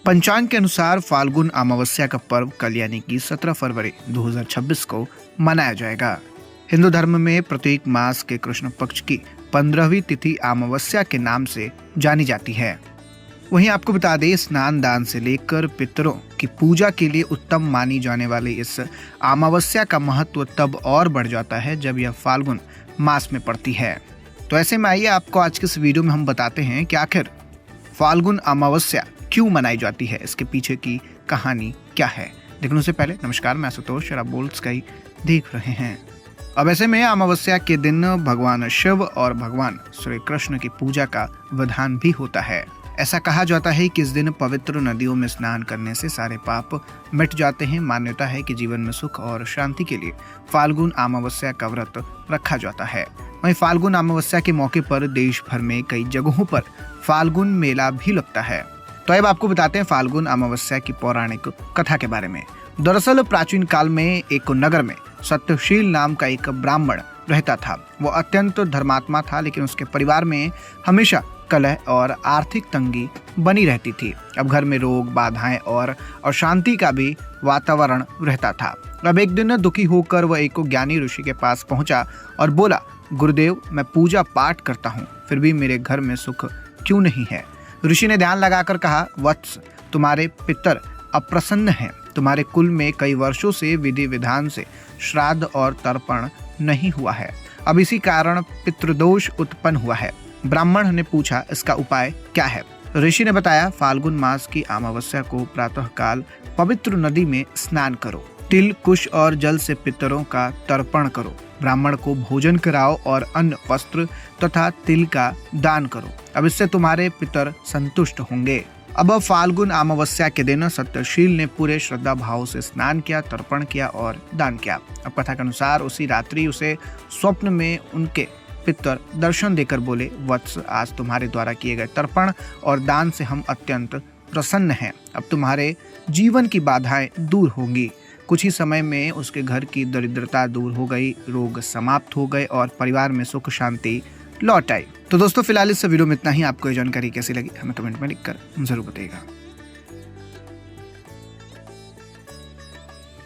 पंचांग के अनुसार फाल्गुन अमावस्या का पर्व कल यानी कि 17 फरवरी 2026 को मनाया जाएगा। हिंदू धर्म में प्रत्येक मास के कृष्ण पक्ष की 15वीं तिथि अमावस्या के नाम से जानी जाती है। वहीं आपको बता दें, स्नान दान से लेकर पितरों की पूजा के लिए उत्तम मानी जाने वाली इस अमावस्या का महत्व तब और बढ़ जाता है जब यह फाल्गुन मास में पड़ती है। तो ऐसे में आइए आपको आज के इस वीडियो में हम बताते हैं कि आखिर फाल्गुन अमावस्या क्यों मनाई जाती है, इसके पीछे की कहानी क्या है। लेकिन उससे पहले नमस्कार, मैं आशुतोष और आप बोल्ड स्काई देख रहे हैं। अब ऐसे में अमावस्या के दिन भगवान शिव और भगवान श्री कृष्ण की पूजा का विधान भी होता है। ऐसा कहा जाता है कि इस दिन पवित्र नदियों में स्नान करने से सारे पाप मिट जाते हैं। मान्यता है कि जीवन में सुख और शांति के लिए फाल्गुन अमावस्या का व्रत रखा जाता है। वहीं फाल्गुन अमावस्या के मौके पर देश भर में कई जगहों पर फाल्गुन मेला भी लगता है। तो अब आपको बताते हैं फाल्गुन अमावस्या की पौराणिक कथा के बारे में। दरअसल प्राचीन काल में एक नगर में सत्यशील नाम का एक ब्राह्मण रहता था। वो अत्यंत धर्मात्मा था, लेकिन उसके परिवार में हमेशा कलह और आर्थिक तंगी बनी रहती थी। अब घर में रोग, बाधाएं और अशांति का भी वातावरण रहता था। अब एक दिन दुखी होकर वह एक ज्ञानी ऋषि के पास पहुंचा और बोला, गुरुदेव, मैं पूजा पाठ करता हूँ, फिर भी मेरे घर में सुख क्यों नहीं है। ऋषि ने ध्यान लगाकर कहा, वत्स, तुम्हारे पितर अप्रसन्न हैं। तुम्हारे कुल में कई वर्षों से विधि विधान से श्राद्ध और तर्पण नहीं हुआ है। अब इसी कारण पितृदोष उत्पन्न हुआ है। ब्राह्मण ने पूछा, इसका उपाय क्या है। ऋषि ने बताया, फाल्गुन मास की अमावस्या को प्रातः काल पवित्र नदी में स्नान करो, तिल, कुश और जल से पितरों का तर्पण करो, ब्राह्मण को भोजन कराओ और अन्न, वस्त्र तथा तिल का दान करो। अब इससे तुम्हारे पितर संतुष्ट होंगे। अब फाल्गुन अमावस्या के दिन सत्यशील ने पूरे श्रद्धा भाव से स्नान किया, तर्पण किया और दान किया। अब कथा के अनुसार उसी रात्रि उसे स्वप्न में उनके पितर दर्शन देकर बोले, वत्स, आज तुम्हारे द्वारा किए गए तर्पण और दान से हम अत्यंत प्रसन्न हैं। अब तुम्हारे जीवन की बाधाएं दूर होंगी। कुछ ही समय में उसके घर की दरिद्रता दूर हो गई, रोग समाप्त हो गए और परिवार में सुख शांति लौट आई। तो दोस्तों, फिलहाल इस वीडियो में इतना ही। आपको ये जानकारी कैसी लगी हमें कमेंट में लिखकर जरूर बताइएगा।